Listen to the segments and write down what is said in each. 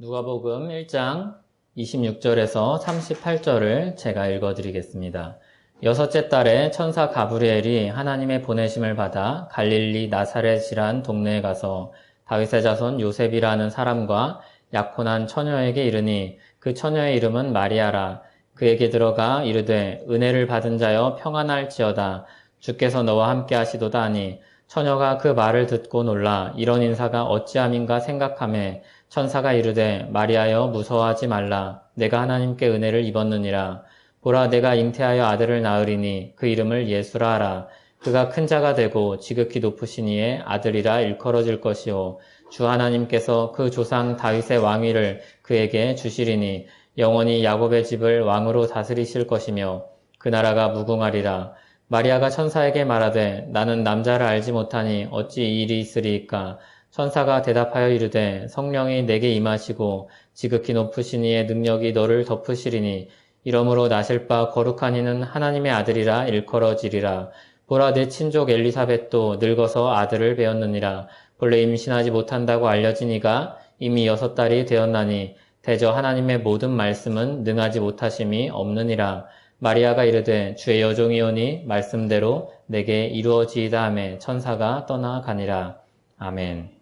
누가복음 1장 26절에서 38절을 제가 읽어드리겠습니다. 여섯째 달에 천사 가브리엘이 하나님의 보내심을 받아 갈릴리 나사렛이란 동네에 가서 다윗의 자손 요셉이라는 사람과 약혼한 처녀에게 이르니 그 처녀의 이름은 마리아라. 그에게 들어가 이르되 은혜를 받은 자여 평안할지어다. 주께서 너와 함께 하시도다 하니 처녀가 그 말을 듣고 놀라 이런 인사가 어찌함인가 생각하매 천사가 이르되 마리아여 무서워하지 말라. 내가 하나님께 은혜를 입었느니라. 보라 내가 잉태하여 아들을 낳으리니 그 이름을 예수라 하라. 그가 큰 자가 되고 지극히 높으신 이의 아들이라 일컬어질 것이요 주 하나님께서 그 조상 다윗의 왕위를 그에게 주시리니 영원히 야곱의 집을 왕으로 다스리실 것이며 그 나라가 무궁하리라. 마리아가 천사에게 말하되 나는 남자를 알지 못하니 어찌 이 일이 있으리이까. 천사가 대답하여 이르되 성령이 내게 임하시고 지극히 높으신 이의 능력이 너를 덮으시리니 이러므로 나실 바 거룩한 이는 하나님의 아들이라 일컬어지리라. 보라 내 친족 엘리사벳도 늙어서 아들을 배었느니라. 본래 임신하지 못한다고 알려진 이가 이미 6달이 되었나니 대저 하나님의 모든 말씀은 능하지 못하심이 없느니라. 마리아가 이르되 주의 여종이오니 말씀대로 내게 이루어지이다 하매 천사가 떠나가니라. 아멘.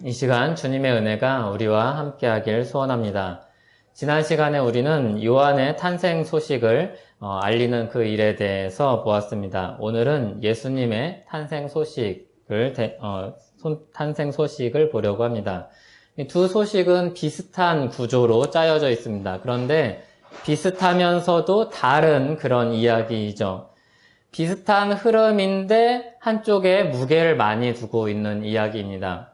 이 시간 주님의 은혜가 우리와 함께하길 소원합니다. 지난 시간에 우리는 요한의 탄생 소식을 알리는 그 일에 대해서 보았습니다. 오늘은 예수님의 탄생 소식을 보려고 합니다. 이 두 소식은 비슷한 구조로 짜여져 있습니다. 그런데 비슷하면서도 다른 그런 이야기이죠. 비슷한 흐름인데 한쪽에 무게를 많이 두고 있는 이야기입니다.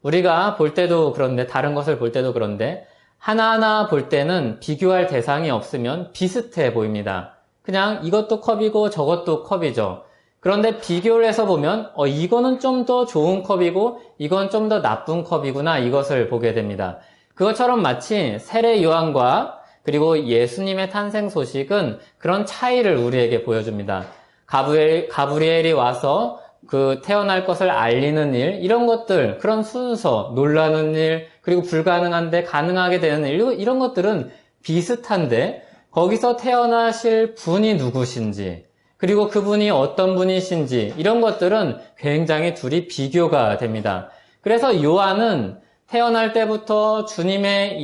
우리가 볼 때도 그런데 다른 것을 볼 때도 그런데 하나하나 볼 때는 비교할 대상이 없으면 비슷해 보입니다. 그냥 이것도 컵이고 저것도 컵이죠. 그런데 비교를 해서 보면 이거는 좀 더 좋은 컵이고 이건 좀 더 나쁜 컵이구나 이것을 보게 됩니다. 그것처럼 마치 세례 요한과 그리고 예수님의 탄생 소식은 그런 차이를 우리에게 보여줍니다. 가브리엘이 와서 그 태어날 것을 알리는 일, 이런 것들, 그런 순서, 놀라는 일, 그리고 불가능한데 가능하게 되는 일, 이런 것들은 비슷한데 거기서 태어나실 분이 누구신지, 그리고 그분이 어떤 분이신지 이런 것들은 굉장히 둘이 비교가 됩니다. 그래서 요한은 태어날 때부터 주님의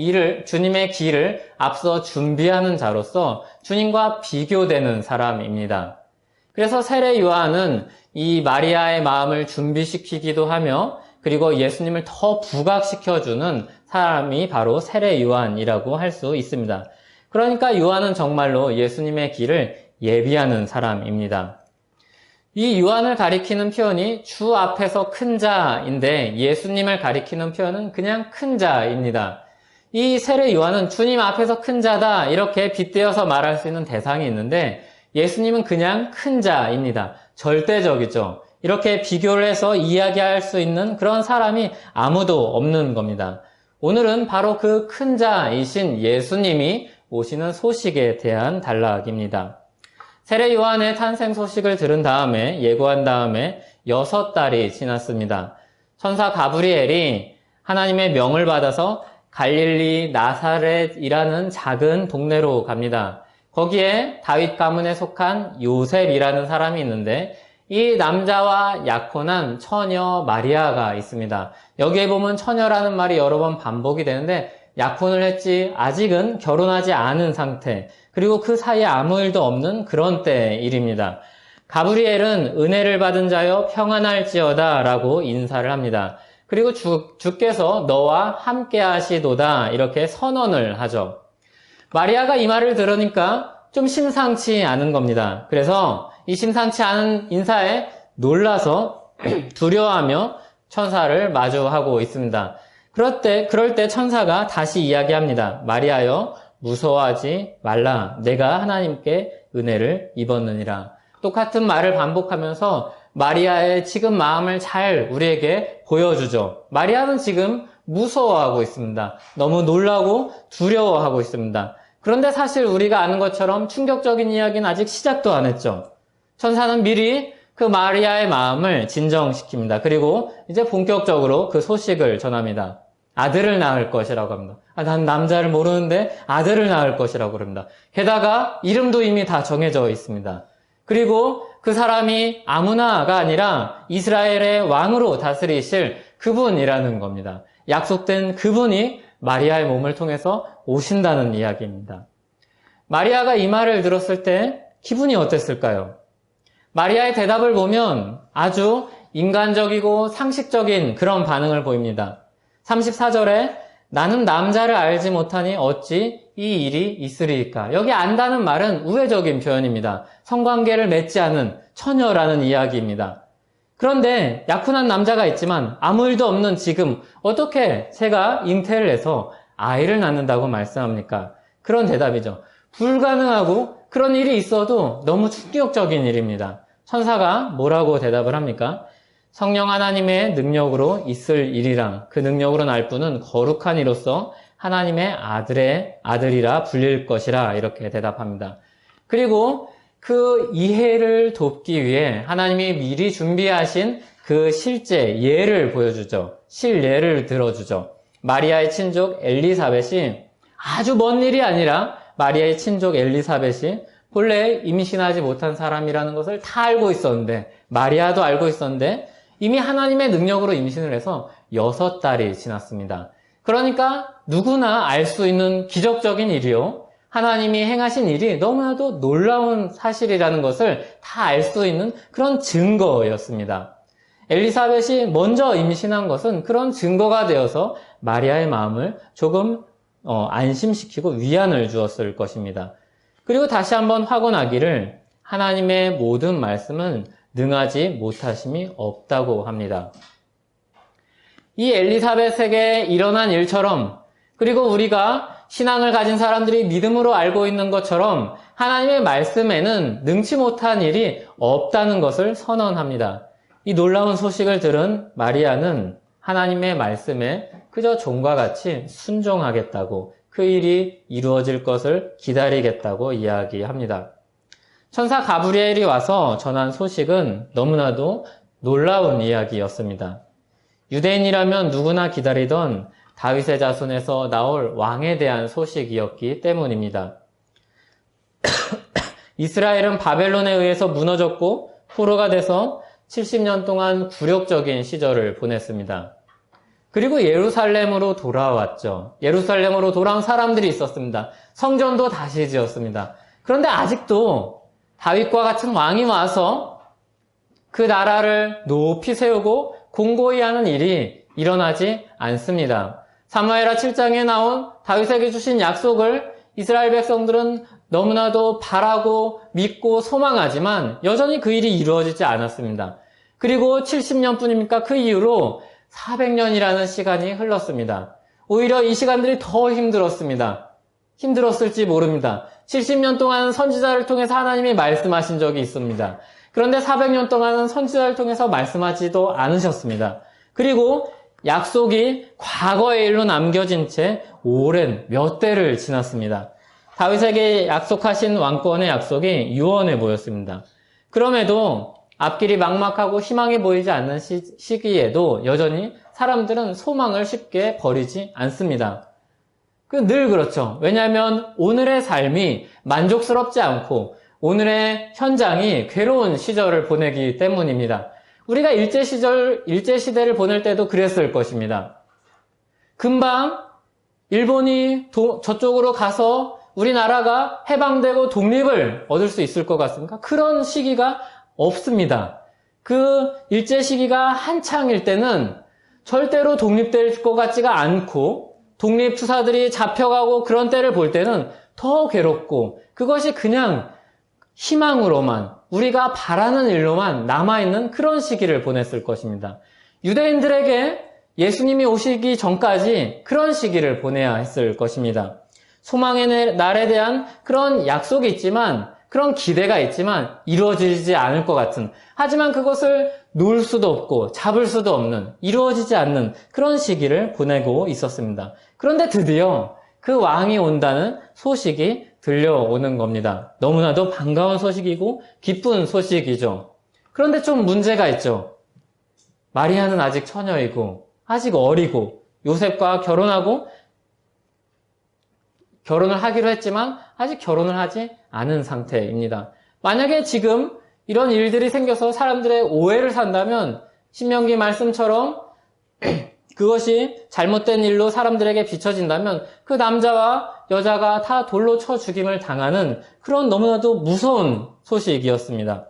길을 앞서 준비하는 자로서 주님과 비교되는 사람입니다. 그래서 세례 요한은 이 마리아의 마음을 준비시키기도 하며 그리고 예수님을 더 부각시켜주는 사람이 바로 세례 요한이라고 할 수 있습니다. 그러니까 요한은 정말로 예수님의 길을 예비하는 사람입니다. 이 요한을 가리키는 표현이 주 앞에서 큰 자인데 예수님을 가리키는 표현은 그냥 큰 자입니다. 이 세례 요한은 주님 앞에서 큰 자다 이렇게 빗대어서 말할 수 있는 대상이 있는데 예수님은 그냥 큰 자입니다. 절대적이죠. 이렇게 비교를 해서 이야기할 수 있는 그런 사람이 아무도 없는 겁니다. 오늘은 바로 그 큰 자이신 예수님이 오시는 소식에 대한 단락입니다. 세례 요한의 탄생 소식을 들은 다음에 예고한 다음에 6달이 지났습니다. 천사 가브리엘이 하나님의 명을 받아서 갈릴리 나사렛이라는 작은 동네로 갑니다. 거기에 다윗 가문에 속한 요셉이라는 사람이 있는데 이 남자와 약혼한 처녀 마리아가 있습니다. 여기에 보면 처녀라는 말이 여러 번 반복이 되는데 약혼을 했지 아직은 결혼하지 않은 상태 그리고 그 사이에 아무 일도 없는 그런 때의 일입니다. 가브리엘은 은혜를 받은 자여 평안할지어다 라고 인사를 합니다. 그리고 주께서 너와 함께 하시도다 이렇게 선언을 하죠. 마리아가 이 말을 들으니까 좀 심상치 않은 겁니다. 그래서 이 심상치 않은 인사에 놀라서 두려워하며 천사를 마주하고 있습니다. 그럴 때 천사가 다시 이야기합니다. 마리아여 무서워하지 말라. 내가 하나님께 은혜를 입었느니라. 똑같은 말을 반복하면서 마리아의 지금 마음을 잘 우리에게 보여주죠. 마리아는 지금 무서워하고 있습니다. 너무 놀라고 두려워하고 있습니다. 그런데 사실 우리가 아는 것처럼 충격적인 이야기는 아직 시작도 안 했죠. 천사는 미리 그 마리아의 마음을 진정시킵니다. 그리고 이제 본격적으로 그 소식을 전합니다. 아들을 낳을 것이라고 합니다. 난 남자를 모르는데 아들을 낳을 것이라고 그럽니다. 게다가 이름도 이미 다 정해져 있습니다. 그리고 그 사람이 아무나가 아니라 이스라엘의 왕으로 다스리실 그분이라는 겁니다. 약속된 그분이 마리아의 몸을 통해서 오신다는 이야기입니다. 마리아가 이 말을 들었을 때 기분이 어땠을까요? 마리아의 대답을 보면 아주 인간적이고 상식적인 그런 반응을 보입니다. 34절에 나는 남자를 알지 못하니 어찌 이 일이 있으리이까. 여기 안다는 말은 우회적인 표현입니다. 성관계를 맺지 않은 처녀라는 이야기입니다. 그런데 약혼한 남자가 있지만 아무 일도 없는 지금 어떻게 제가 잉태를 해서 아이를 낳는다고 말씀합니까? 그런 대답이죠. 불가능하고 그런 일이 있어도 너무 충격적인 일입니다. 천사가 뭐라고 대답을 합니까? 성령 하나님의 능력으로 있을 일이라 그 능력으로 날 뿐은 거룩한 이로써 하나님의 아들이라 불릴 것이라 이렇게 대답합니다. 그리고 그 이해를 돕기 위해 하나님이 미리 준비하신 그 실제 예를 보여주죠. 실예를 들어주죠. 마리아의 친족 엘리사벳이 아주 먼 일이 아니라 마리아의 친족 엘리사벳이 본래 임신하지 못한 사람이라는 것을 다 알고 있었는데 마리아도 알고 있었는데 이미 하나님의 능력으로 임신을 해서 6달이 지났습니다. 그러니까 누구나 알 수 있는 기적적인 일이요. 하나님이 행하신 일이 너무나도 놀라운 사실이라는 것을 다 알 수 있는 그런 증거였습니다. 엘리사벳이 먼저 임신한 것은 그런 증거가 되어서 마리아의 마음을 조금 안심시키고 위안을 주었을 것입니다. 그리고 다시 한번 확언하기를 하나님의 모든 말씀은 능하지 못하심이 없다고 합니다. 이 엘리사벳에게 일어난 일처럼 그리고 우리가 신앙을 가진 사람들이 믿음으로 알고 있는 것처럼 하나님의 말씀에는 능치 못한 일이 없다는 것을 선언합니다. 이 놀라운 소식을 들은 마리아는 하나님의 말씀에 그저 종과 같이 순종하겠다고 그 일이 이루어질 것을 기다리겠다고 이야기합니다. 천사 가브리엘이 와서 전한 소식은 너무나도 놀라운 이야기였습니다. 유대인이라면 누구나 기다리던 다윗의 자손에서 나올 왕에 대한 소식이었기 때문입니다. 이스라엘은 바벨론에 의해서 무너졌고 포로가 돼서 70년 동안 굴욕적인 시절을 보냈습니다. 그리고 예루살렘으로 돌아왔죠. 예루살렘으로 돌아온 사람들이 있었습니다. 성전도 다시 지었습니다. 그런데 아직도 다윗과 같은 왕이 와서 그 나라를 높이 세우고 공고히 하는 일이 일어나지 않습니다. 사무엘하 7장에 나온 다윗에게 주신 약속을 이스라엘 백성들은 너무나도 바라고 믿고 소망하지만 여전히 그 일이 이루어지지 않았습니다. 그리고 70년뿐입니까? 그 이후로 400년이라는 시간이 흘렀습니다. 오히려 이 시간들이 더 힘들었습니다. 힘들었을지 모릅니다. 70년 동안 선지자를 통해서 하나님이 말씀하신 적이 있습니다. 그런데 400년 동안은 선지자를 통해서 말씀하지도 않으셨습니다. 그리고 약속이 과거의 일로 남겨진 채 오랜 몇 대를 지났습니다. 다윗에게 약속하신 왕권의 약속이 유언해 보였습니다. 그럼에도 앞길이 막막하고 희망이 보이지 않는 시기에도 여전히 사람들은 소망을 쉽게 버리지 않습니다. 늘 그렇죠. 왜냐하면 오늘의 삶이 만족스럽지 않고 오늘의 현장이 괴로운 시절을 보내기 때문입니다. 우리가 일제시대를 보낼 때도 그랬을 것입니다. 금방 일본이 저쪽으로 가서 우리나라가 해방되고 독립을 얻을 수 있을 것 같습니까? 그런 시기가 없습니다. 그 일제 시기가 한창일 때는 절대로 독립될 것 같지가 않고 독립투사들이 잡혀가고 그런 때를 볼 때는 더 괴롭고 그것이 그냥 희망으로만 우리가 바라는 일로만 남아있는 그런 시기를 보냈을 것입니다. 유대인들에게 예수님이 오시기 전까지 그런 시기를 보내야 했을 것입니다. 소망의 날에 대한 그런 약속이 있지만 그런 기대가 있지만 이루어지지 않을 것 같은 하지만 그것을 놓을 수도 없고 잡을 수도 없는 이루어지지 않는 그런 시기를 보내고 있었습니다. 그런데 드디어 그 왕이 온다는 소식이 들려오는 겁니다. 너무나도 반가운 소식이고 기쁜 소식이죠. 그런데 좀 문제가 있죠. 마리아는 아직 처녀이고 아직 어리고 요셉과 결혼을 하기로 했지만 아직 결혼을 하지 않은 상태입니다. 만약에 지금 이런 일들이 생겨서 사람들의 오해를 산다면 신명기 말씀처럼 그것이 잘못된 일로 사람들에게 비춰진다면 그 남자와 여자가 다 돌로 쳐 죽임을 당하는 그런 너무나도 무서운 소식이었습니다.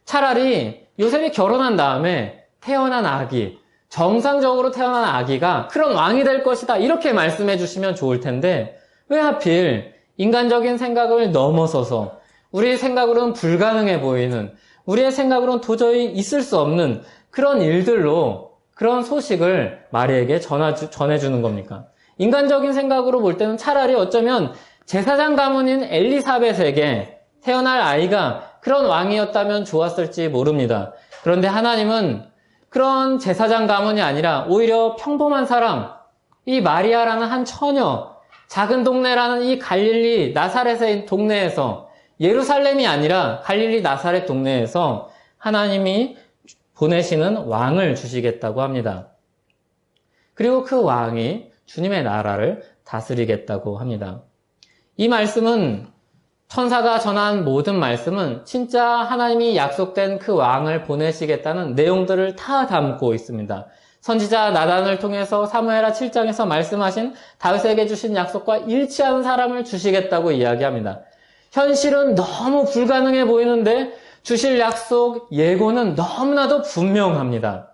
차라리 요셉이 결혼한 다음에 태어난 아기, 정상적으로 태어난 아기가 그런 왕이 될 것이다 이렇게 말씀해 주시면 좋을 텐데 왜 하필 인간적인 생각을 넘어서서 우리의 생각으로는 불가능해 보이는, 우리의 생각으로는 도저히 있을 수 없는 그런 일들로 그런 소식을 마리에게 전해주는 겁니까? 인간적인 생각으로 볼 때는 차라리 어쩌면 제사장 가문인 엘리사벳에게 태어날 아이가 그런 왕이었다면 좋았을지 모릅니다. 그런데 하나님은 그런 제사장 가문이 아니라 오히려 평범한 사람, 이 마리아라는 한 처녀, 작은 동네라는 이 갈릴리 나사렛의 동네에서, 예루살렘이 아니라 갈릴리 나사렛 동네에서 하나님이 보내시는 왕을 주시겠다고 합니다. 그리고 그 왕이 주님의 나라를 다스리겠다고 합니다. 이 말씀은, 천사가 전한 모든 말씀은 진짜 하나님이 약속된 그 왕을 보내시겠다는 내용들을 다 담고 있습니다. 선지자 나단을 통해서 사무엘하 7장에서 말씀하신 다윗에게 주신 약속과 일치하는 사람을 주시겠다고 이야기합니다. 현실은 너무 불가능해 보이는데 주실 약속, 예고는 너무나도 분명합니다.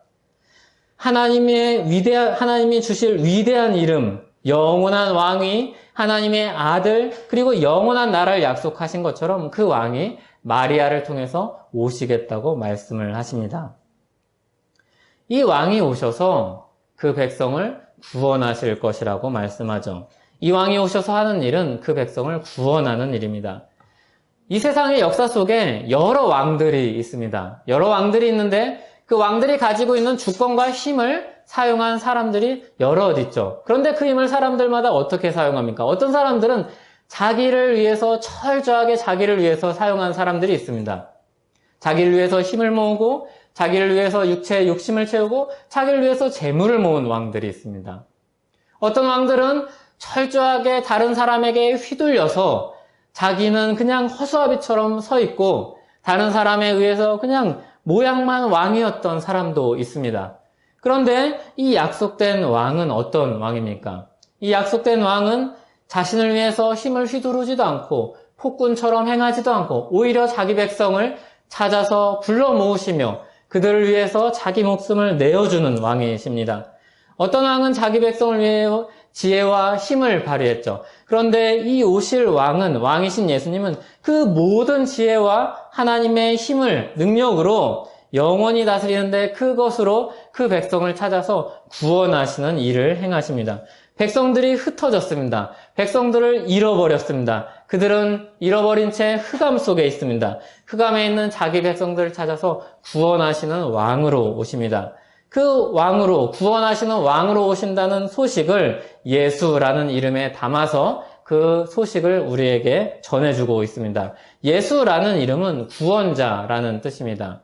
하나님이 주실 위대한 이름, 영원한 왕이 하나님의 아들, 그리고 영원한 나라를 약속하신 것처럼 그 왕이 마리아를 통해서 오시겠다고 말씀을 하십니다. 이 왕이 오셔서 그 백성을 구원하실 것이라고 말씀하죠. 이 왕이 오셔서 하는 일은 그 백성을 구원하는 일입니다. 이 세상의 역사 속에 여러 왕들이 있습니다. 여러 왕들이 있는데 그 왕들이 가지고 있는 주권과 힘을 사용한 사람들이 여럿 있죠. 그런데 그 힘을 사람들마다 어떻게 사용합니까? 어떤 사람들은 자기를 위해서, 철저하게 자기를 위해서 사용한 사람들이 있습니다. 자기를 위해서 힘을 모으고, 자기를 위해서 육체의 욕심을 채우고, 자기를 위해서 재물을 모은 왕들이 있습니다. 어떤 왕들은 철저하게 다른 사람에게 휘둘려서 자기는 그냥 허수아비처럼 서 있고 다른 사람에 의해서 그냥 모양만 왕이었던 사람도 있습니다. 그런데 이 약속된 왕은 어떤 왕입니까? 이 약속된 왕은 자신을 위해서 힘을 휘두르지도 않고 폭군처럼 행하지도 않고 오히려 자기 백성을 찾아서 불러 모으시며 그들을 위해서 자기 목숨을 내어주는 왕이십니다. 어떤 왕은 자기 백성을 위해 지혜와 힘을 발휘했죠. 그런데 이 오실 왕이신 예수님은 그 모든 지혜와 하나님의 힘을, 능력으로 영원히 다스리는데 그것으로 그 백성을 찾아서 구원하시는 일을 행하십니다. 백성들이 흩어졌습니다. 백성들을 잃어버렸습니다. 그들은 잃어버린 채 흑암 속에 있습니다. 흑암에 있는 자기 백성들을 찾아서 구원하시는 왕으로 오십니다. 그 왕으로, 구원하시는 왕으로 오신다는 소식을 예수라는 이름에 담아서 그 소식을 우리에게 전해주고 있습니다. 예수라는 이름은 구원자라는 뜻입니다.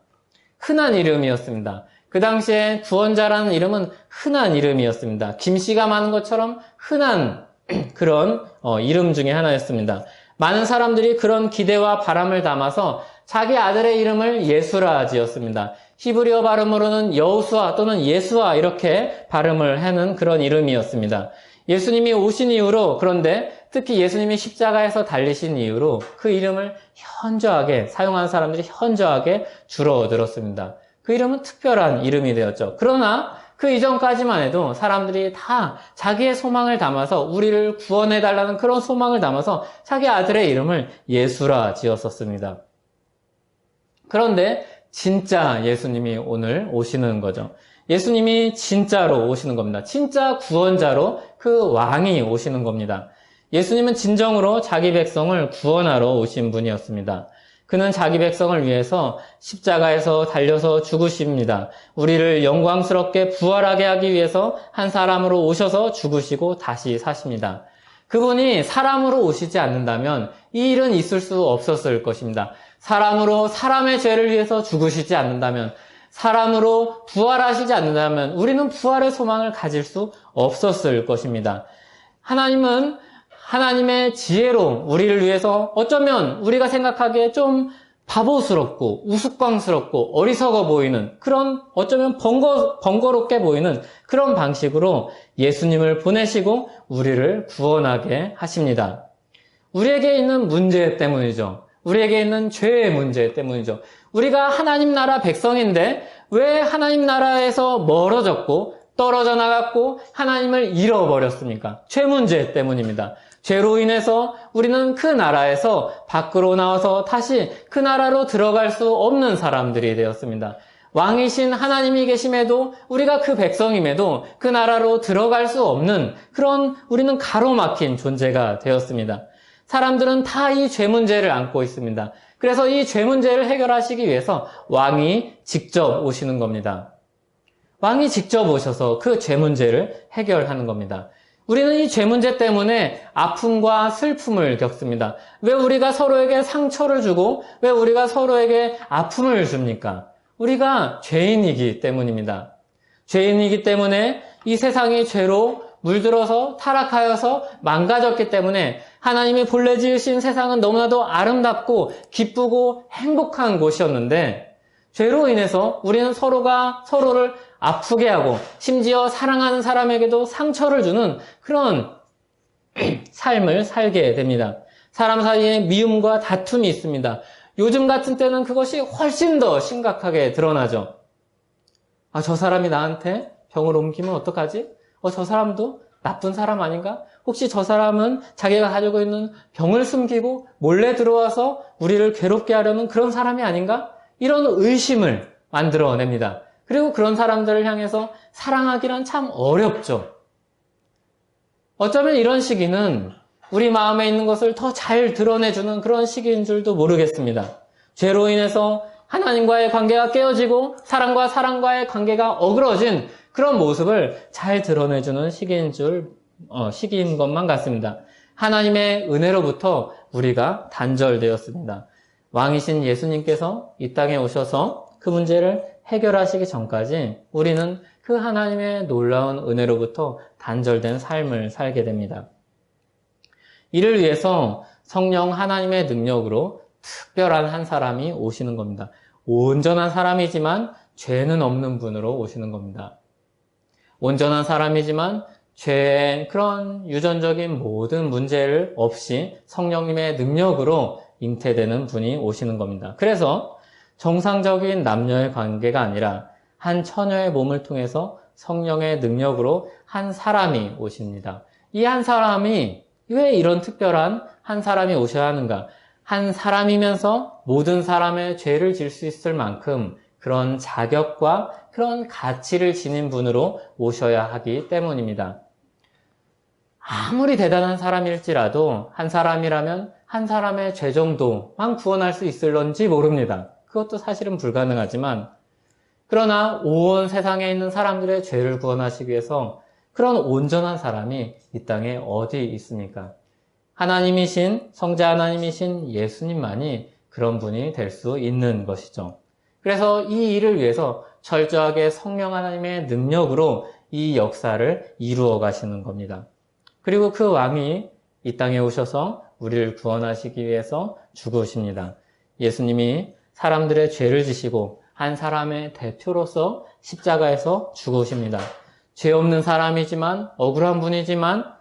흔한 이름이었습니다. 그 당시에 구원자라는 이름은 흔한 이름이었습니다. 김씨가 많은 것처럼 흔한 그런 이름 중에 하나였습니다. 많은 사람들이 그런 기대와 바람을 담아서 자기 아들의 이름을 예수라 지었습니다. 히브리어 발음으로는 여호수아 또는 예수아 이렇게 발음을 하는 그런 이름이었습니다. 예수님이 오신 이후로, 그런데 특히 예수님이 십자가에서 달리신 이후로 그 이름을 현저하게 사용하는 사람들이 현저하게 줄어들었습니다. 그 이름은 특별한 이름이 되었죠. 그러나 그 이전까지만 해도 사람들이 다 자기의 소망을 담아서 우리를 구원해달라는 그런 소망을 담아서 자기 아들의 이름을 예수라 지었었습니다. 그런데 진짜 예수님이 오늘 오시는 거죠. 예수님이 진짜로 오시는 겁니다. 진짜 구원자로 그 왕이 오시는 겁니다. 예수님은 진정으로 자기 백성을 구원하러 오신 분이었습니다. 그는 자기 백성을 위해서 십자가에서 달려서 죽으십니다. 우리를 영광스럽게 부활하게 하기 위해서 한 사람으로 오셔서 죽으시고 다시 사십니다. 그분이 사람으로 오시지 않는다면 이 일은 있을 수 없었을 것입니다. 사람으로 사람의 죄를 위해서 죽으시지 않는다면, 사람으로 부활하시지 않는다면 우리는 부활의 소망을 가질 수 없었을 것입니다. 하나님은 하나님의 지혜로 우리를 위해서 어쩌면 우리가 생각하기에 좀 바보스럽고 우스꽝스럽고 어리석어 보이는 그런 어쩌면 번거롭게 보이는 그런 방식으로 예수님을 보내시고 우리를 구원하게 하십니다. 우리에게 있는 문제 때문이죠. 우리에게 있는 죄의 문제 때문이죠. 우리가 하나님 나라 백성인데 왜 하나님 나라에서 멀어졌고 떨어져 나갔고 하나님을 잃어버렸습니까? 죄 문제 때문입니다. 죄로 인해서 우리는 그 나라에서 밖으로 나와서 다시 그 나라로 들어갈 수 없는 사람들이 되었습니다. 왕이신 하나님이 계심에도 우리가 그 백성임에도 그 나라로 들어갈 수 없는 그런 우리는 가로막힌 존재가 되었습니다. 사람들은 다 이 죄 문제를 안고 있습니다. 그래서 이 죄 문제를 해결하시기 위해서 왕이 직접 오시는 겁니다. 왕이 직접 오셔서 그 죄 문제를 해결하는 겁니다. 우리는 이 죄 문제 때문에 아픔과 슬픔을 겪습니다. 왜 우리가 서로에게 상처를 주고 왜 우리가 서로에게 아픔을 줍니까? 우리가 죄인이기 때문입니다. 죄인이기 때문에 이 세상이 죄로 물들어서 타락하여서 망가졌기 때문에 하나님이 본래 지으신 세상은 너무나도 아름답고 기쁘고 행복한 곳이었는데 죄로 인해서 우리는 서로가 서로를 아프게 하고 심지어 사랑하는 사람에게도 상처를 주는 그런 삶을 살게 됩니다. 사람 사이에 미움과 다툼이 있습니다. 요즘 같은 때는 그것이 훨씬 더 심각하게 드러나죠. 저 사람이 나한테 병을 옮기면 어떡하지? 저 사람도 나쁜 사람 아닌가? 혹시 저 사람은 자기가 가지고 있는 병을 숨기고 몰래 들어와서 우리를 괴롭게 하려는 그런 사람이 아닌가? 이런 의심을 만들어냅니다. 그리고 그런 사람들을 향해서 사랑하기란 참 어렵죠. 어쩌면 이런 시기는 우리 마음에 있는 것을 더 잘 드러내주는 그런 시기인 줄도 모르겠습니다. 죄로 인해서 하나님과의 관계가 깨어지고 사람과 사람과의 관계가 어그러진 그런 모습을 잘 드러내주는 시기인 것만 같습니다. 하나님의 은혜로부터 우리가 단절되었습니다. 왕이신 예수님께서 이 땅에 오셔서 그 문제를 해결하시기 전까지 우리는 그 하나님의 놀라운 은혜로부터 단절된 삶을 살게 됩니다. 이를 위해서 성령 하나님의 능력으로 특별한 한 사람이 오시는 겁니다. 온전한 사람이지만 죄는 없는 분으로 오시는 겁니다. 온전한 사람이지만 죄의 그런 유전적인 모든 문제를 없이 성령님의 능력으로 잉태되는 분이 오시는 겁니다. 그래서 정상적인 남녀의 관계가 아니라 한 처녀의 몸을 통해서 성령의 능력으로 한 사람이 오십니다. 이 한 사람이 왜 이런 특별한 한 사람이 오셔야 하는가? 한 사람이면서 모든 사람의 죄를 질 수 있을 만큼 그런 자격과 그런 가치를 지닌 분으로 오셔야 하기 때문입니다. 아무리 대단한 사람일지라도 한 사람이라면 한 사람의 죄 정도만 구원할 수 있을런지 모릅니다. 그것도 사실은 불가능하지만 그러나 온 세상에 있는 사람들의 죄를 구원하시기 위해서 그런 온전한 사람이 이 땅에 어디 있습니까? 하나님이신 성자 하나님이신 예수님만이 그런 분이 될 수 있는 것이죠. 그래서 이 일을 위해서 철저하게 성령 하나님의 능력으로 이 역사를 이루어 가시는 겁니다. 그리고 그 왕이 이 땅에 오셔서 우리를 구원하시기 위해서 죽으십니다. 예수님이 사람들의 죄를 지시고 한 사람의 대표로서 십자가에서 죽으십니다. 죄 없는 사람이지만 억울한 분이지만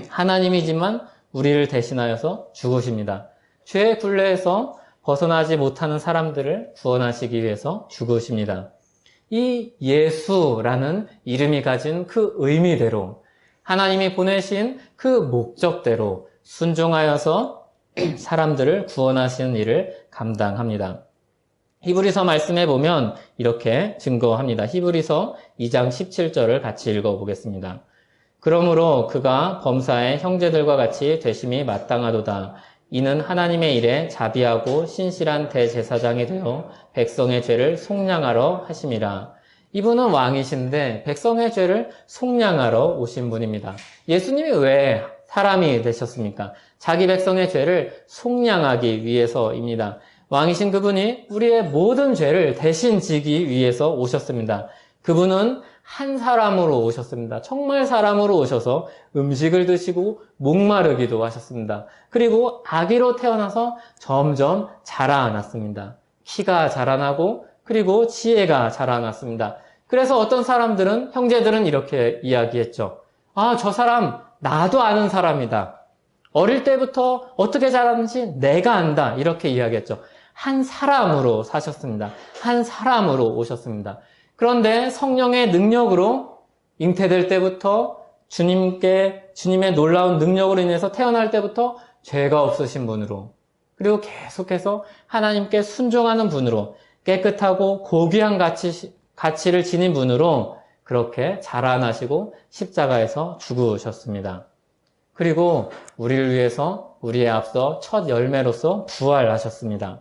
하나님이지만 우리를 대신하여서 죽으십니다. 죄의 굴레에서 벗어나지 못하는 사람들을 구원하시기 위해서 죽으십니다. 이 예수라는 이름이 가진 그 의미대로 하나님이 보내신 그 목적대로 순종하여서 사람들을 구원하시는 일을 감당합니다. 히브리서 말씀에 보면 이렇게 증거합니다. 히브리서 2장 17절을 같이 읽어보겠습니다. 그러므로 그가 범사의 형제들과 같이 되심이 마땅하도다. 이는 하나님의 일에 자비하고 신실한 대제사장이 되어 백성의 죄를 속량하러 하심이라. 이분은 왕이신데 백성의 죄를 속량하러 오신 분입니다. 예수님이 왜 사람이 되셨습니까? 자기 백성의 죄를 속량하기 위해서입니다. 왕이신 그분이 우리의 모든 죄를 대신 지기 위해서 오셨습니다. 그분은 한 사람으로 오셨습니다. 정말 사람으로 오셔서 음식을 드시고 목마르기도 하셨습니다. 그리고 아기로 태어나서 점점 자라났습니다. 키가 자라나고 그리고 지혜가 자라났습니다. 그래서 어떤 사람들은, 형제들은 이렇게 이야기했죠. 아, 저 사람 나도 아는 사람이다. 어릴 때부터 어떻게 자랐는지 내가 안다. 이렇게 이야기했죠. 한 사람으로 사셨습니다. 한 사람으로 오셨습니다. 그런데 성령의 능력으로 잉태될 때부터 주님의 놀라운 능력으로 인해서 태어날 때부터 죄가 없으신 분으로, 그리고 계속해서 하나님께 순종하는 분으로, 깨끗하고 고귀한 가치를 지닌 분으로 그렇게 자라나시고 십자가에서 죽으셨습니다. 그리고 우리를 위해서 우리의 앞서 첫 열매로서 부활하셨습니다.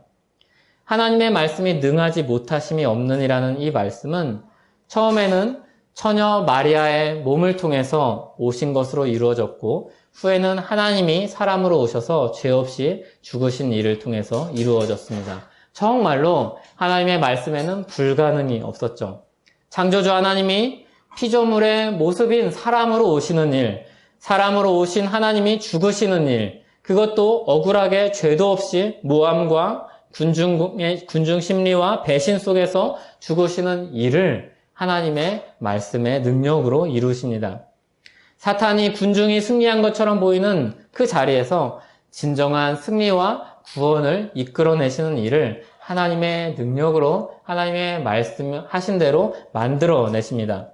하나님의 말씀이 능하지 못하심이 없느니라는 이 말씀은 처음에는 처녀 마리아의 몸을 통해서 오신 것으로 이루어졌고, 후에는 하나님이 사람으로 오셔서 죄 없이 죽으신 일을 통해서 이루어졌습니다. 정말로 하나님의 말씀에는 불가능이 없었죠. 창조주 하나님이 피조물의 모습인 사람으로 오시는 일, 사람으로 오신 하나님이 죽으시는 일, 그것도 억울하게 죄도 없이 모함과 군중 심리와 배신 속에서 죽으시는 일을 하나님의 말씀의 능력으로 이루십니다. 사탄이 군중이 승리한 것처럼 보이는 그 자리에서 진정한 승리와 구원을 이끌어내시는 일을 하나님의 능력으로, 하나님의 말씀하신 대로 만들어내십니다.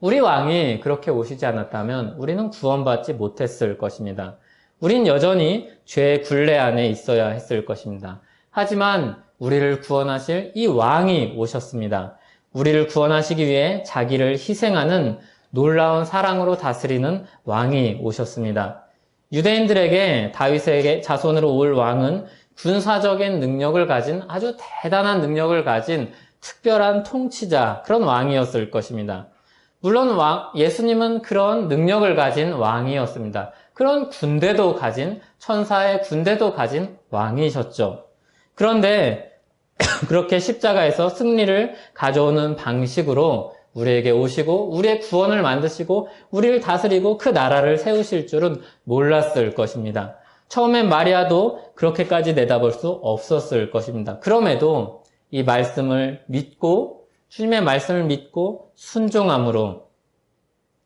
우리 왕이 그렇게 오시지 않았다면 우리는 구원받지 못했을 것입니다. 우린 여전히 죄의 굴레 안에 있어야 했을 것입니다. 하지만 우리를 구원하실 이 왕이 오셨습니다. 우리를 구원하시기 위해 자기를 희생하는 놀라운 사랑으로 다스리는 왕이 오셨습니다. 유대인들에게 다윗에게 자손으로 올 왕은 군사적인 능력을 가진, 아주 대단한 능력을 가진 특별한 통치자, 그런 왕이었을 것입니다. 물론 예수님은 그런 능력을 가진 왕이었습니다. 그런 군대도 가진, 천사의 군대도 가진 왕이셨죠. 그런데 그렇게 십자가에서 승리를 가져오는 방식으로 우리에게 오시고 우리의 구원을 만드시고 우리를 다스리고 그 나라를 세우실 줄은 몰랐을 것입니다. 처음엔 마리아도 그렇게까지 내다볼 수 없었을 것입니다. 그럼에도 이 말씀을 믿고, 주님의 말씀을 믿고 순종함으로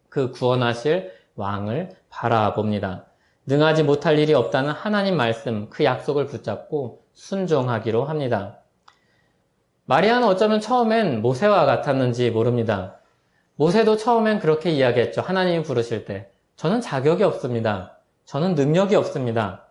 그 구원하실 왕을 바라봅니다. 능하지 못할 일이 없다는 하나님 말씀, 그 약속을 붙잡고 순종하기로 합니다. 마리아는 어쩌면 처음엔 모세와 같았는지 모릅니다. 모세도 처음엔 그렇게 이야기했죠. 하나님이 부르실 때. 저는 자격이 없습니다. 저는 능력이 없습니다.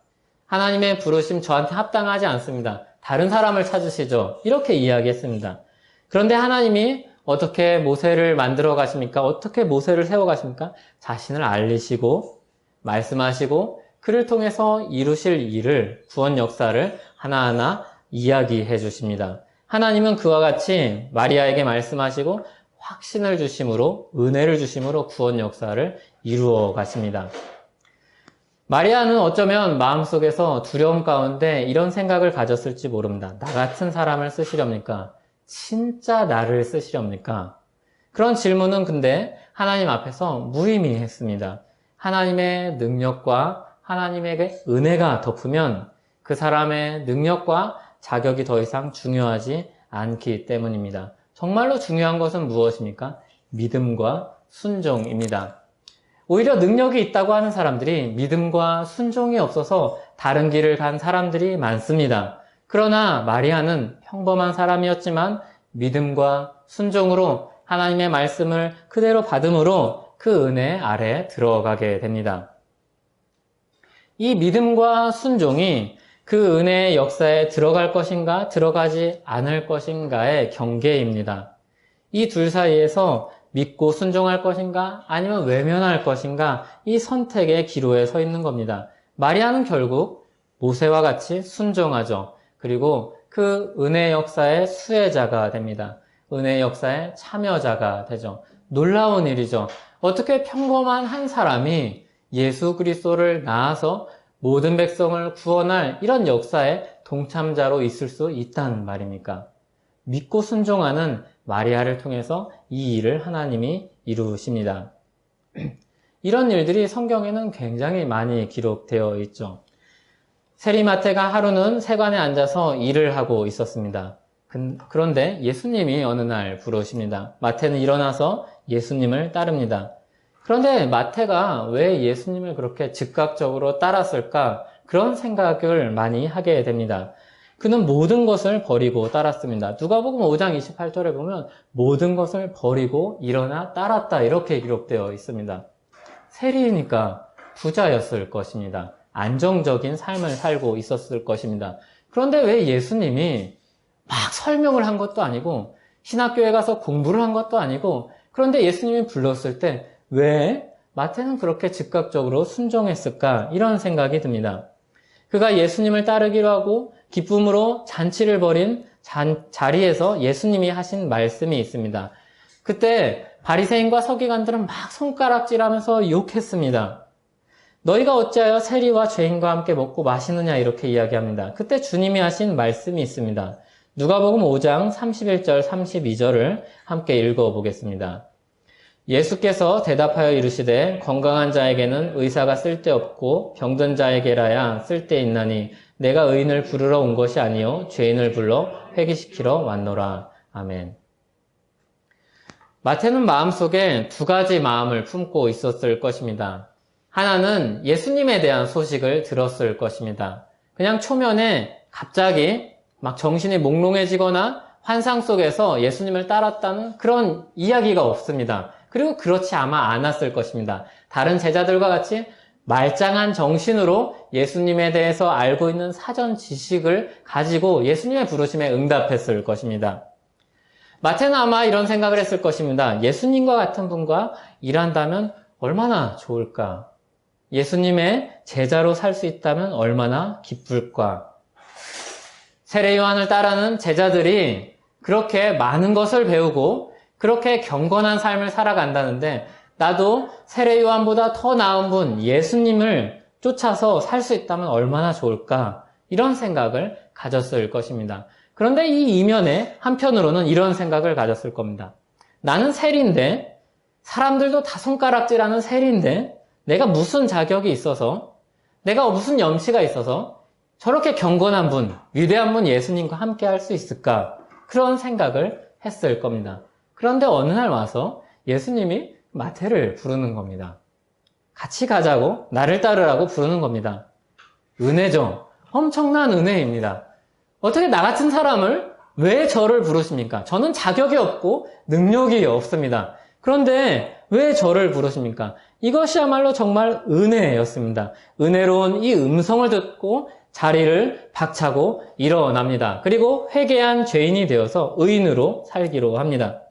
하나님의 부르심 저한테 합당하지 않습니다. 다른 사람을 찾으시죠. 이렇게 이야기했습니다. 그런데 하나님이 어떻게 모세를 만들어 가십니까? 어떻게 모세를 세워 가십니까? 자신을 알리시고 말씀하시고 그를 통해서 이루실 일을, 구원 역사를 하나하나 이야기해 주십니다. 하나님은 그와 같이 마리아에게 말씀하시고 확신을 주심으로, 은혜를 주심으로 구원 역사를 이루어 가십니다. 마리아는 어쩌면 마음속에서 두려움 가운데 이런 생각을 가졌을지 모릅니다. 나 같은 사람을 쓰시렵니까? 진짜 나를 쓰시렵니까? 그런 질문은 근데 하나님 앞에서 무의미했습니다. 하나님의 능력과 하나님에게 은혜가 덮으면 그 사람의 능력과 자격이 더 이상 중요하지 않기 때문입니다. 정말로 중요한 것은 무엇입니까? 믿음과 순종입니다. 오히려 능력이 있다고 하는 사람들이 믿음과 순종이 없어서 다른 길을 간 사람들이 많습니다. 그러나 마리아는 평범한 사람이었지만 믿음과 순종으로 하나님의 말씀을 그대로 받음으로 그 은혜 아래 들어가게 됩니다. 이 믿음과 순종이 그 은혜의 역사에 들어갈 것인가, 들어가지 않을 것인가의 경계입니다. 이 둘 사이에서 믿고 순종할 것인가, 아니면 외면할 것인가, 이 선택의 기로에 서 있는 겁니다. 마리아는 결국 모세와 같이 순종하죠. 그리고 그 은혜 역사의 수혜자가 됩니다. 은혜 역사의 참여자가 되죠. 놀라운 일이죠. 어떻게 평범한 한 사람이 예수 그리스도를 낳아서 모든 백성을 구원할 이런 역사의 동참자로 있을 수 있다는 말입니까? 믿고 순종하는 마리아를 통해서 이 일을 하나님이 이루십니다. 이런 일들이 성경에는 굉장히 많이 기록되어 있죠. 세리마태가 하루는 세관에 앉아서 일을 하고 있었습니다. 그런데 예수님이 어느 날 부르십니다. 마태는 일어나서 예수님을 따릅니다. 그런데 마태가 왜 예수님을 그렇게 즉각적으로 따랐을까? 그런 생각을 많이 하게 됩니다. 그는 모든 것을 버리고 따랐습니다. 누가복음 5장 28절에 보면 모든 것을 버리고 일어나 따랐다 이렇게 기록되어 있습니다. 세리니까 부자였을 것입니다. 안정적인 삶을 살고 있었을 것입니다. 그런데 왜 예수님이 막 설명을 한 것도 아니고 신학교에 가서 공부를 한 것도 아니고 그런데 예수님이 불렀을 때 왜 마태는 그렇게 즉각적으로 순종했을까? 이런 생각이 듭니다. 그가 예수님을 따르기로 하고 기쁨으로 잔치를 벌인 자리에서 예수님이 하신 말씀이 있습니다. 그때 바리새인과 서기관들은 막 손가락질하면서 욕했습니다. 너희가 어찌하여 세리와 죄인과 함께 먹고 마시느냐 이렇게 이야기합니다. 그때 주님이 하신 말씀이 있습니다. 누가복음 5장 31절 32절을 함께 읽어보겠습니다. 예수께서 대답하여 이르시되 건강한 자에게는 의사가 쓸데없고 병든 자에게라야 쓸데있나니 내가 의인을 부르러 온 것이 아니요 죄인을 불러 회개시키러 왔노라. 아멘. 마태는 마음속에 두 가지 마음을 품고 있었을 것입니다. 하나는 예수님에 대한 소식을 들었을 것입니다. 그냥 초면에 갑자기 막 정신이 몽롱해지거나 환상 속에서 예수님을 따랐다는 그런 이야기가 없습니다. 그리고 그렇지 아마 않았을 것입니다. 다른 제자들과 같이 말짱한 정신으로 예수님에 대해서 알고 있는 사전 지식을 가지고 예수님의 부르심에 응답했을 것입니다. 마태는 아마 이런 생각을 했을 것입니다. 예수님과 같은 분과 일한다면 얼마나 좋을까? 예수님의 제자로 살 수 있다면 얼마나 기쁠까? 세례 요한을 따르는 제자들이 그렇게 많은 것을 배우고 그렇게 경건한 삶을 살아간다는데 나도 세례 요한보다 더 나은 분 예수님을 쫓아서 살 수 있다면 얼마나 좋을까? 이런 생각을 가졌을 것입니다. 그런데 이 이면에 한편으로는 이런 생각을 가졌을 겁니다. 나는 세리인데 사람들도 다 손가락질하는 세리인데 내가 무슨 자격이 있어서 내가 무슨 염치가 있어서 저렇게 경건한 분, 위대한 분 예수님과 함께 할 수 있을까? 그런 생각을 했을 겁니다. 그런데 어느 날 와서 예수님이 마태를 부르는 겁니다. 같이 가자고 나를 따르라고 부르는 겁니다. 은혜죠. 엄청난 은혜입니다. 어떻게 나 같은 사람을 왜 저를 부르십니까? 저는 자격이 없고 능력이 없습니다. 그런데 왜 저를 부르십니까? 이것이야말로 정말 은혜였습니다. 은혜로운 이 음성을 듣고 자리를 박차고 일어납니다. 그리고 회개한 죄인이 되어서 의인으로 살기로 합니다.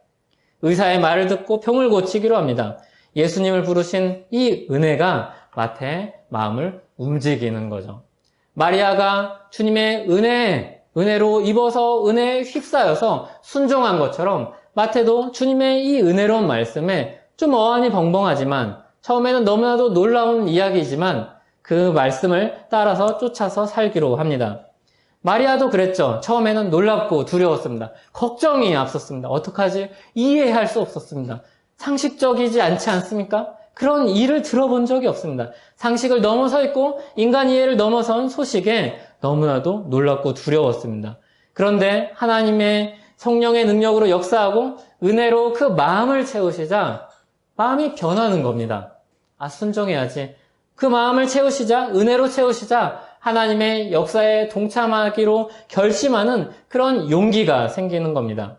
의사의 말을 듣고 병을 고치기로 합니다. 예수님을 부르신 이 은혜가 마태의 마음을 움직이는 거죠. 마리아가 주님의 은혜로 입어서 은혜에 휩싸여서 순종한 것처럼 마태도 주님의 이 은혜로운 말씀에 좀 어안이 벙벙하지만 처음에는 너무나도 놀라운 이야기이지만 그 말씀을 따라서 쫓아서 살기로 합니다. 마리아도 그랬죠. 처음에는 놀랍고 두려웠습니다. 걱정이 앞섰습니다. 어떡하지? 이해할 수 없었습니다. 상식적이지 않지 않습니까? 그런 일을 들어본 적이 없습니다. 상식을 넘어서 있고 인간 이해를 넘어선 소식에 너무나도 놀랍고 두려웠습니다. 그런데 하나님의 성령의 능력으로 역사하고 은혜로 그 마음을 채우시자 마음이 변하는 겁니다. 아, 순종해야지. 그 마음을 채우시자, 은혜로 채우시자 하나님의 역사에 동참하기로 결심하는 그런 용기가 생기는 겁니다.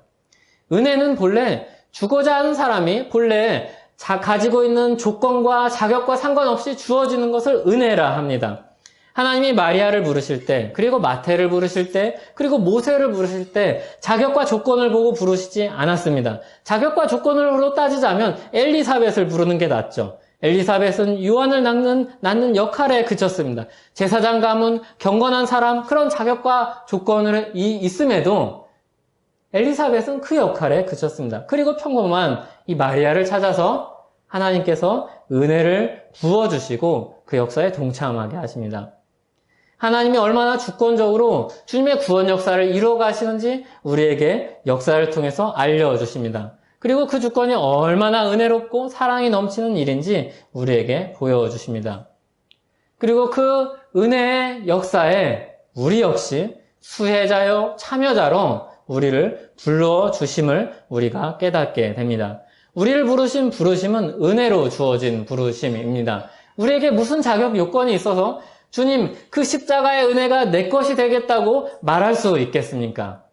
은혜는 본래 주고자 하는 사람이 본래 가지고 있는 조건과 자격과 상관없이 주어지는 것을 은혜라 합니다. 하나님이 마리아를 부르실 때, 그리고 마태를 부르실 때, 그리고 모세를 부르실 때 자격과 조건을 보고 부르시지 않았습니다. 자격과 조건으로 따지자면 엘리사벳을 부르는 게 낫죠. 엘리사벳은 요한을 낳는 역할에 그쳤습니다. 제사장 가문, 경건한 사람, 그런 자격과 조건을 있음에도 엘리사벳은 그 역할에 그쳤습니다. 그리고 평범한 이 마리아를 찾아서 하나님께서 은혜를 부어주시고 그 역사에 동참하게 하십니다. 하나님이 얼마나 주권적으로 주님의 구원 역사를 이루어 가시는지 우리에게 역사를 통해서 알려주십니다. 그리고 그 주권이 얼마나 은혜롭고 사랑이 넘치는 일인지 우리에게 보여주십니다. 그리고 그 은혜의 역사에 우리 역시 수혜자요 참여자로 우리를 불러주심을 우리가 깨닫게 됩니다. 우리를 부르신 부르심은 은혜로 주어진 부르심입니다. 우리에게 무슨 자격 요건이 있어서 주님, 그 십자가의 은혜가 내 것이 되겠다고 말할 수 있겠습니까?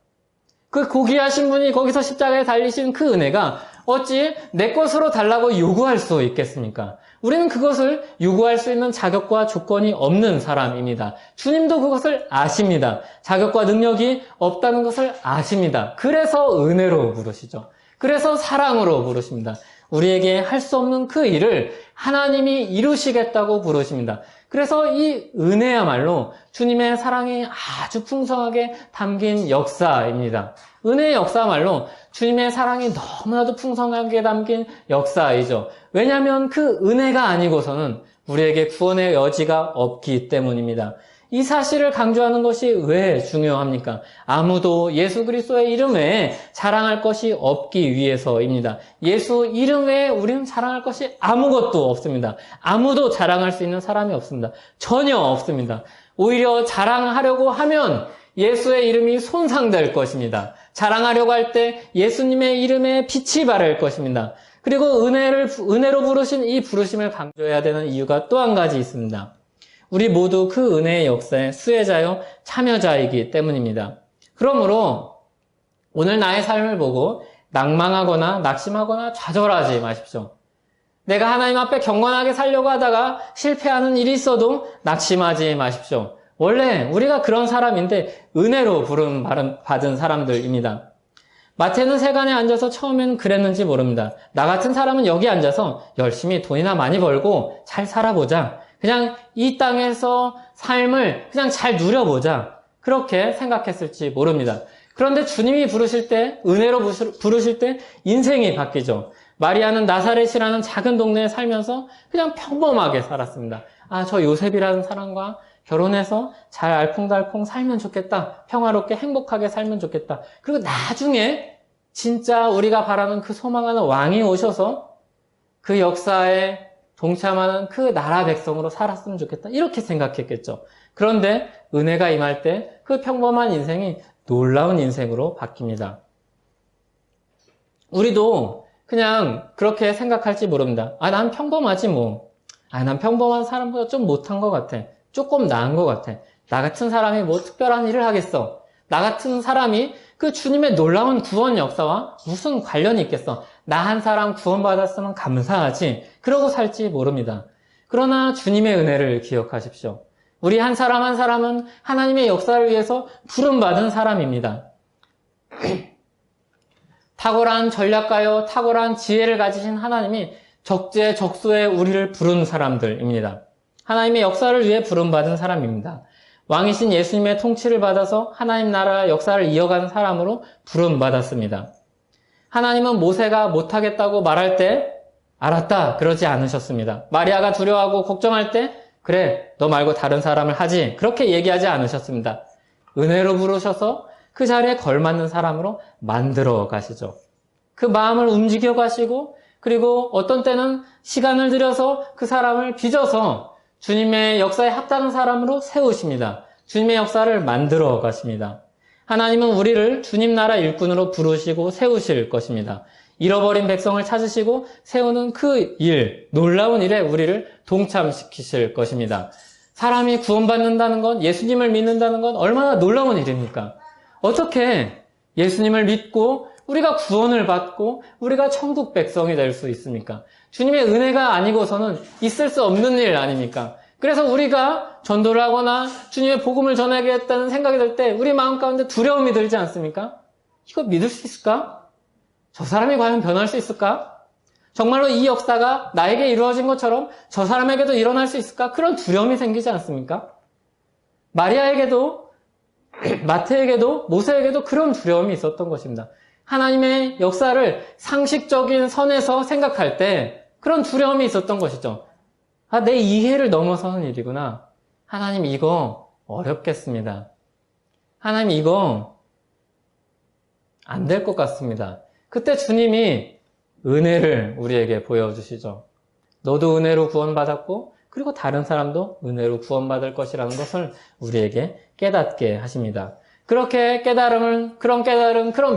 그 고귀하신 분이 거기서 십자가에 달리신 그 은혜가 어찌 내 것으로 달라고 요구할 수 있겠습니까? 우리는 그것을 요구할 수 있는 자격과 조건이 없는 사람입니다. 주님도 그것을 아십니다. 자격과 능력이 없다는 것을 아십니다. 그래서 은혜로 부르시죠. 그래서 사랑으로 부르십니다. 우리에게 할 수 없는 그 일을 하나님이 이루시겠다고 부르십니다. 그래서 이 은혜야말로 주님의 사랑이 아주 풍성하게 담긴 역사입니다. 은혜의 역사야말로 주님의 사랑이 너무나도 풍성하게 담긴 역사이죠. 왜냐하면 그 은혜가 아니고서는 우리에게 구원의 여지가 없기 때문입니다. 이 사실을 강조하는 것이 왜 중요합니까? 아무도 예수 그리스도의 이름 외에 자랑할 것이 없기 위해서입니다. 예수 이름 외에 우리는 자랑할 것이 아무것도 없습니다. 아무도 자랑할 수 있는 사람이 없습니다. 전혀 없습니다. 오히려 자랑하려고 하면 예수의 이름이 손상될 것입니다. 자랑하려고 할 때 예수님의 이름에 빛이 바랄 것입니다. 그리고 은혜로 부르신 이 부르심을 강조해야 되는 이유가 또 한 가지 있습니다. 우리 모두 그 은혜의 역사의 수혜자요 참여자이기 때문입니다. 그러므로 오늘 나의 삶을 보고 낭망하거나 낙심하거나 좌절하지 마십시오. 내가 하나님 앞에 경건하게 살려고 하다가 실패하는 일이 있어도 낙심하지 마십시오. 원래 우리가 그런 사람인데 은혜로 부름 받은 사람들입니다. 마태는 세간에 앉아서 처음에는 그랬는지 모릅니다. 나 같은 사람은 여기 앉아서 열심히 돈이나 많이 벌고 잘 살아보자. 그냥 이 땅에서 삶을 그냥 잘 누려보자. 그렇게 생각했을지 모릅니다. 그런데 주님이 부르실 때, 은혜로 부르실 때 인생이 바뀌죠. 마리아는 나사렛이라는 작은 동네에 살면서 그냥 평범하게 살았습니다. 저 요셉이라는 사람과 결혼해서 잘 알콩달콩 살면 좋겠다. 평화롭게 행복하게 살면 좋겠다. 그리고 나중에 진짜 우리가 바라는 그 소망하는 왕이 오셔서 그 역사에 동참하는 그 나라 백성으로 살았으면 좋겠다. 이렇게 생각했겠죠. 그런데 은혜가 임할 때 그 평범한 인생이 놀라운 인생으로 바뀝니다. 우리도 그냥 그렇게 생각할지 모릅니다. 난 평범하지 뭐. 난 평범한 사람보다 좀 못한 것 같아. 조금 나은 것 같아. 나 같은 사람이 뭐 특별한 일을 하겠어. 나 같은 사람이 그 주님의 놀라운 구원 역사와 무슨 관련이 있겠어. 나 한 사람 구원받았으면 감사하지. 그러고 살지 모릅니다. 그러나 주님의 은혜를 기억하십시오. 우리 한 사람 한 사람은 하나님의 역사를 위해서 부름받은 사람입니다. 탁월한 전략가요, 탁월한 지혜를 가지신 하나님이 적재적소에 우리를 부른 사람들입니다. 하나님의 역사를 위해 부름받은 사람입니다. 왕이신 예수님의 통치를 받아서 하나님 나라 역사를 이어가는 사람으로 부름받았습니다. 하나님은 모세가 못하겠다고 말할 때 알았다 그러지 않으셨습니다. 마리아가 두려워하고 걱정할 때 그래 너 말고 다른 사람을 하지 그렇게 얘기하지 않으셨습니다. 은혜로 부르셔서 그 자리에 걸맞는 사람으로 만들어 가시죠. 그 마음을 움직여 가시고 그리고 어떤 때는 시간을 들여서 그 사람을 빚어서 주님의 역사에 합당한 사람으로 세우십니다. 주님의 역사를 만들어 가십니다. 하나님은 우리를 주님 나라 일꾼으로 부르시고 세우실 것입니다. 잃어버린 백성을 찾으시고 세우는 그 일, 놀라운 일에 우리를 동참시키실 것입니다. 사람이 구원받는다는 건, 예수님을 믿는다는 건 얼마나 놀라운 일입니까? 어떻게 예수님을 믿고 우리가 구원을 받고 우리가 천국 백성이 될 수 있습니까? 주님의 은혜가 아니고서는 있을 수 없는 일 아닙니까? 그래서 우리가 전도를 하거나 주님의 복음을 전하겠다는 생각이 들 때 우리 마음 가운데 두려움이 들지 않습니까? 이거 믿을 수 있을까? 저 사람이 과연 변할 수 있을까? 정말로 이 역사가 나에게 이루어진 것처럼 저 사람에게도 일어날 수 있을까? 그런 두려움이 생기지 않습니까? 마리아에게도 마태에게도 모세에게도 그런 두려움이 있었던 것입니다. 하나님의 역사를 상식적인 선에서 생각할 때 그런 두려움이 있었던 것이죠. 내 이해를 넘어서는 일이구나. 하나님 이거 어렵겠습니다. 하나님 이거 안 될 것 같습니다. 그때 주님이 은혜를 우리에게 보여주시죠. 너도 은혜로 구원받았고 그리고 다른 사람도 은혜로 구원받을 것이라는 것을 우리에게 깨닫게 하십니다. 그렇게 그런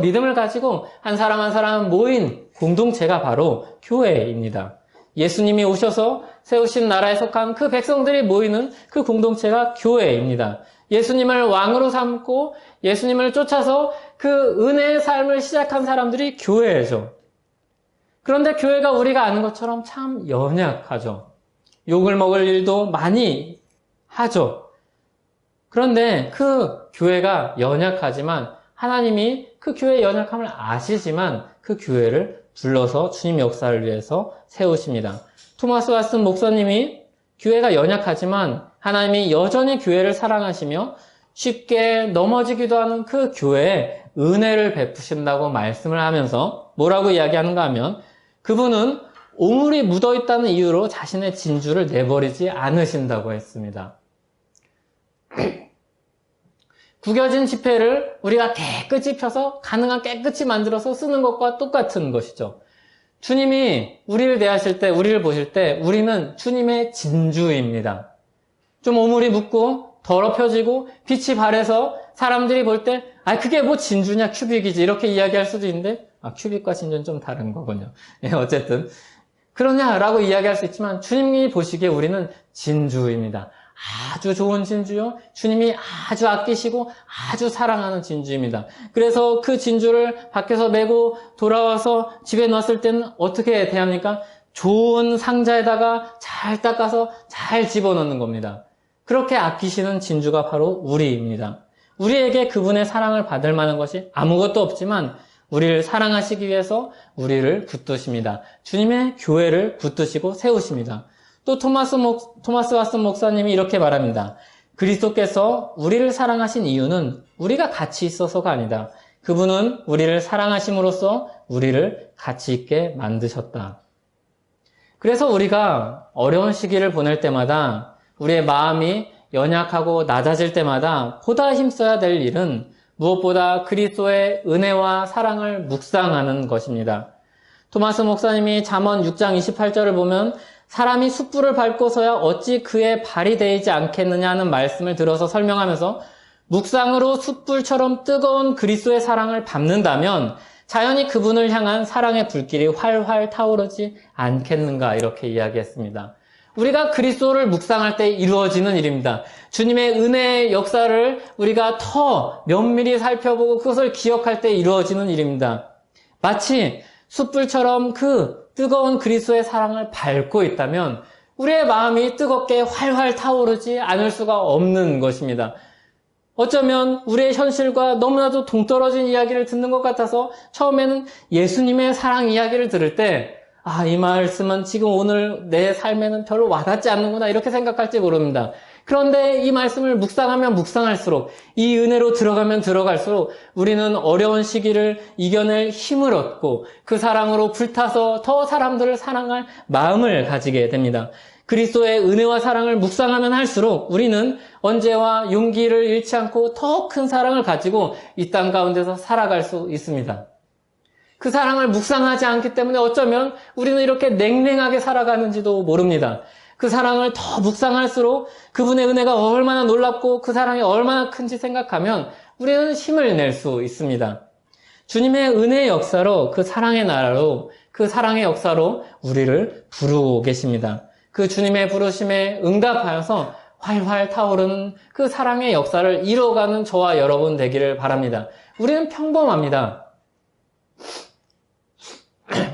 믿음을 가지고 한 사람 한 사람 모인 공동체가 바로 교회입니다. 예수님이 오셔서 세우신 나라에 속한 그 백성들이 모이는 그 공동체가 교회입니다. 예수님을 왕으로 삼고 예수님을 쫓아서 그 은혜의 삶을 시작한 사람들이 교회죠. 그런데 교회가 우리가 아는 것처럼 참 연약하죠. 욕을 먹을 일도 많이 하죠. 그런데 그 교회가 연약하지만 하나님이 그 교회의 연약함을 아시지만 그 교회를 불러서 주님 역사를 위해서 세우십니다. 토마스 왓슨 목사님이 교회가 연약하지만 하나님이 여전히 교회를 사랑하시며 쉽게 넘어지기도 하는 그 교회에 은혜를 베푸신다고 말씀을 하면서 뭐라고 이야기하는가 하면 그분은 오물이 묻어있다는 이유로 자신의 진주를 내버리지 않으신다고 했습니다. 구겨진 지폐를 우리가 깨끗이 펴서 가능한 깨끗이 만들어서 쓰는 것과 똑같은 것이죠. 주님이 우리를 대하실 때, 우리를 보실 때 우리는 주님의 진주입니다. 좀 오물이 묻고 더럽혀지고 빛이 바래서 사람들이 볼 때 그게 뭐 진주냐 큐빅이지 이렇게 이야기할 수도 있는데 큐빅과 진주는 좀 다른 거군요. 어쨌든 그러냐라고 이야기할 수 있지만 주님이 보시기에 우리는 진주입니다. 아주 좋은 진주요. 주님이 아주 아끼시고 아주 사랑하는 진주입니다. 그래서 그 진주를 밖에서 메고 돌아와서 집에 놨을 때는 어떻게 대합니까? 좋은 상자에다가 잘 닦아서 잘 집어넣는 겁니다. 그렇게 아끼시는 진주가 바로 우리입니다. 우리에게 그분의 사랑을 받을 만한 것이 아무것도 없지만 우리를 사랑하시기 위해서 우리를 붙드십니다. 주님의 교회를 붙드시고 세우십니다. 또 토마스 왓슨 목사님이 이렇게 말합니다. 그리스도께서 우리를 사랑하신 이유는 우리가 같이 있어서가 아니다. 그분은 우리를 사랑하심으로써 우리를 가치 있게 만드셨다. 그래서 우리가 어려운 시기를 보낼 때마다 우리의 마음이 연약하고 낮아질 때마다 보다 힘써야 될 일은 무엇보다 그리스도의 은혜와 사랑을 묵상하는 것입니다. 토마스 목사님이 잠언 6장 28절을 보면 사람이 숯불을 밟고서야 어찌 그의 발이 데이지 않겠느냐 하는 말씀을 들어서 설명하면서 묵상으로 숯불처럼 뜨거운 그리스도의 사랑을 밟는다면 자연히 그분을 향한 사랑의 불길이 활활 타오르지 않겠는가 이렇게 이야기했습니다. 우리가 그리스도를 묵상할 때 이루어지는 일입니다. 주님의 은혜의 역사를 우리가 더 면밀히 살펴보고 그것을 기억할 때 이루어지는 일입니다. 마치 숯불처럼 그 뜨거운 그리스도의 사랑을 밟고 있다면 우리의 마음이 뜨겁게 활활 타오르지 않을 수가 없는 것입니다. 어쩌면 우리의 현실과 너무나도 동떨어진 이야기를 듣는 것 같아서 처음에는 예수님의 사랑 이야기를 들을 때 이 말씀은 지금 오늘 내 삶에는 별로 와닿지 않는구나 이렇게 생각할지 모릅니다. 그런데 이 말씀을 묵상하면 묵상할수록 이 은혜로 들어가면 들어갈수록 우리는 어려운 시기를 이겨낼 힘을 얻고 그 사랑으로 불타서 더 사람들을 사랑할 마음을 가지게 됩니다. 그리스도의 은혜와 사랑을 묵상하면 할수록 우리는 언제와 용기를 잃지 않고 더 큰 사랑을 가지고 이 땅 가운데서 살아갈 수 있습니다. 그 사랑을 묵상하지 않기 때문에 어쩌면 우리는 이렇게 냉랭하게 살아가는지도 모릅니다. 그 사랑을 더 묵상할수록 그분의 은혜가 얼마나 놀랍고 그 사랑이 얼마나 큰지 생각하면 우리는 힘을 낼 수 있습니다. 주님의 은혜의 역사로 그 사랑의 나라로 그 사랑의 역사로 우리를 부르고 계십니다. 그 주님의 부르심에 응답하여서 활활 타오르는 그 사랑의 역사를 이루어가는 저와 여러분 되기를 바랍니다. 우리는 평범합니다.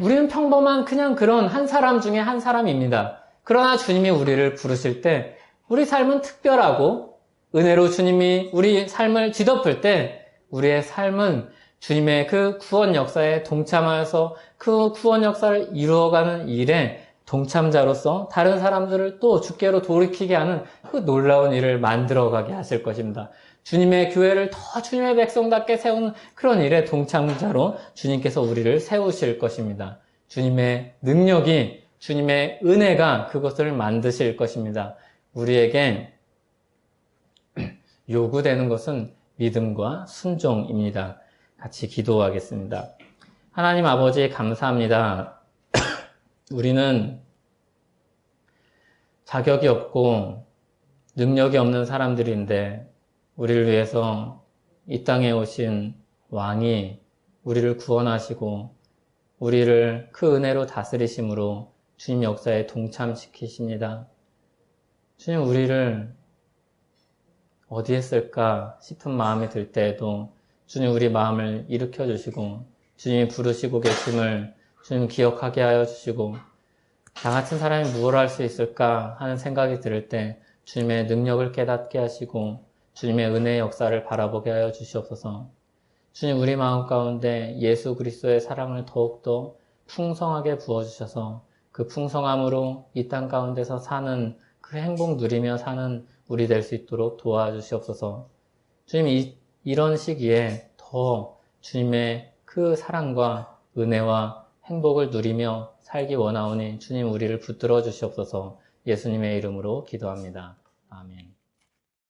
우리는 평범한 그냥 그런 한 사람 중에 한 사람입니다. 그러나 주님이 우리를 부르실 때 우리 삶은 특별하고 은혜로 주님이 우리 삶을 뒤덮을 때 우리의 삶은 주님의 그 구원 역사에 동참하여서 그 구원 역사를 이루어가는 일에 동참자로서 다른 사람들을 또 주께로 돌이키게 하는 그 놀라운 일을 만들어가게 하실 것입니다. 주님의 교회를 더 주님의 백성답게 세우는 그런 일에 동참자로 주님께서 우리를 세우실 것입니다. 주님의 능력이, 주님의 은혜가 그것을 만드실 것입니다. 우리에게 요구되는 것은 믿음과 순종입니다. 같이 기도하겠습니다. 하나님 아버지 감사합니다. 우리는 자격이 없고 능력이 없는 사람들인데 우리를 위해서 이 땅에 오신 왕이 우리를 구원하시고 우리를 그 은혜로 다스리심으로 주님 역사에 동참시키십니다. 주님, 우리를 어디에 쓸까 싶은 마음이 들 때에도 주님 우리 마음을 일으켜 주시고 주님이 부르시고 계심을 주님 기억하게 하여 주시고 나 같은 사람이 무엇을 할 수 있을까 하는 생각이 들 때 주님의 능력을 깨닫게 하시고 주님의 은혜의 역사를 바라보게 하여 주시옵소서. 주님, 우리 마음 가운데 예수 그리스도의 사랑을 더욱더 풍성하게 부어주셔서 그 풍성함으로 이 땅 가운데서 사는 그 행복 누리며 사는 우리 될 수 있도록 도와주시옵소서. 주님, 이런 시기에 더 주님의 그 사랑과 은혜와 행복을 누리며 살기 원하오니 주님 우리를 붙들어 주시옵소서. 예수님의 이름으로 기도합니다. 아멘.